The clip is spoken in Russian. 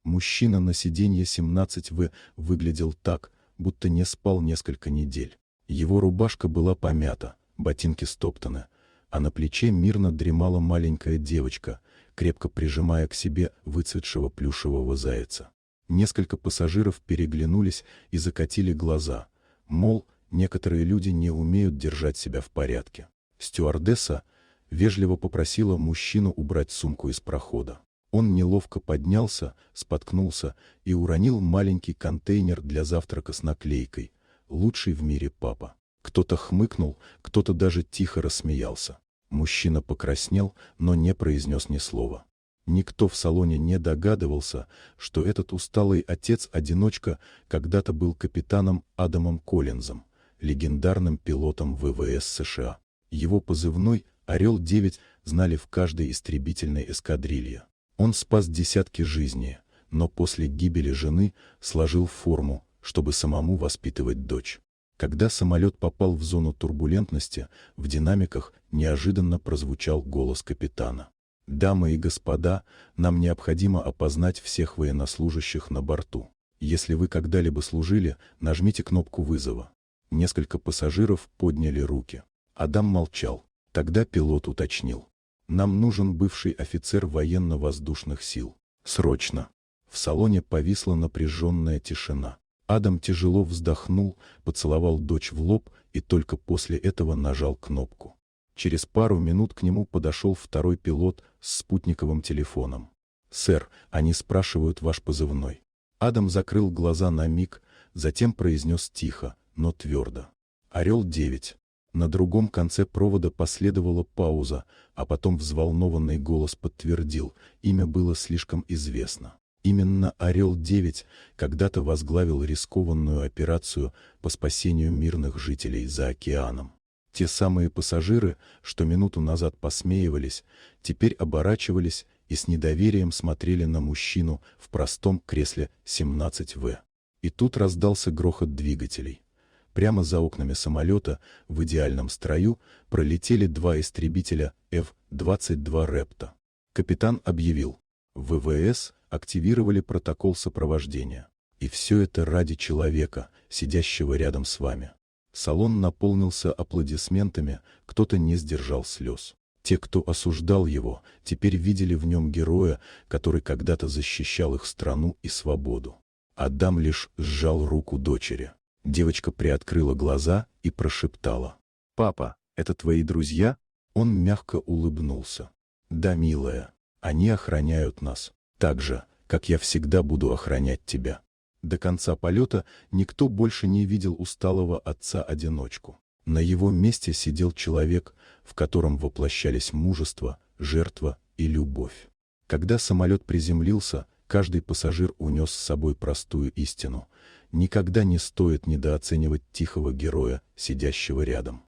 Мужчина на сиденье 17В выглядел так, будто не спал несколько недель. Его рубашка была помята, ботинки стоптаны, а на плече мирно дремала маленькая девочка, крепко прижимая к себе выцветшего плюшевого зайца. Несколько пассажиров переглянулись и закатили глаза, мол, некоторые люди не умеют держать себя в порядке. Стюардесса вежливо попросила мужчину убрать сумку из прохода. Он неловко поднялся, споткнулся и уронил маленький контейнер для завтрака с наклейкой «Лучший в мире папа». Кто-то хмыкнул, кто-то даже тихо рассмеялся. Мужчина покраснел, но не произнес ни слова. Никто в салоне не догадывался, что этот усталый отец-одиночка когда-то был капитаном Адамом Коллинзом, легендарным пилотом ВВС США. Его позывной «Орел-9» знали в каждой истребительной эскадрилье. Он спас десятки жизней, но после гибели жены сложил форму, чтобы самому воспитывать дочь. Когда самолет попал в зону турбулентности, в динамиках неожиданно прозвучал голос капитана. «Дамы и господа, нам необходимо опознать всех военнослужащих на борту. Если вы когда-либо служили, нажмите кнопку вызова». Несколько пассажиров подняли руки. Адам молчал. Тогда пилот уточнил. «Нам нужен бывший офицер военно-воздушных сил. Срочно!» В салоне повисла напряженная тишина. Адам тяжело вздохнул, поцеловал дочь в лоб и только после этого нажал кнопку. Через пару минут к нему подошел второй пилот с спутниковым телефоном. «Сэр, они спрашивают ваш позывной». Адам закрыл глаза на миг, затем произнес тихо, но твердо. «Орел-9». На другом конце провода последовала пауза, а потом взволнованный голос подтвердил, имя было слишком известно. Именно «Орел-9» когда-то возглавил рискованную операцию по спасению мирных жителей за океаном. Те самые пассажиры, что минуту назад посмеивались, теперь оборачивались и с недоверием смотрели на мужчину в простом кресле 17В. И тут раздался грохот двигателей. Прямо за окнами самолета в идеальном строю пролетели два истребителя F-22 «Репта». Капитан объявил: ВВС активировали протокол сопровождения. И все это ради человека, сидящего рядом с вами. Салон наполнился аплодисментами, кто-то не сдержал слез. Те, кто осуждал его, теперь видели в нем героя, который когда-то защищал их страну и свободу. Адам лишь сжал руку дочери. Девочка приоткрыла глаза и прошептала: «Папа, это твои друзья?» Он мягко улыбнулся. «Да, милая, они охраняют нас, так же, как я всегда буду охранять тебя». До конца полета никто больше не видел усталого отца-одиночку. На его месте сидел человек, в котором воплощались мужество, жертва и любовь. Когда самолет приземлился, каждый пассажир унес с собой простую истину: никогда не стоит недооценивать тихого героя, сидящего рядом.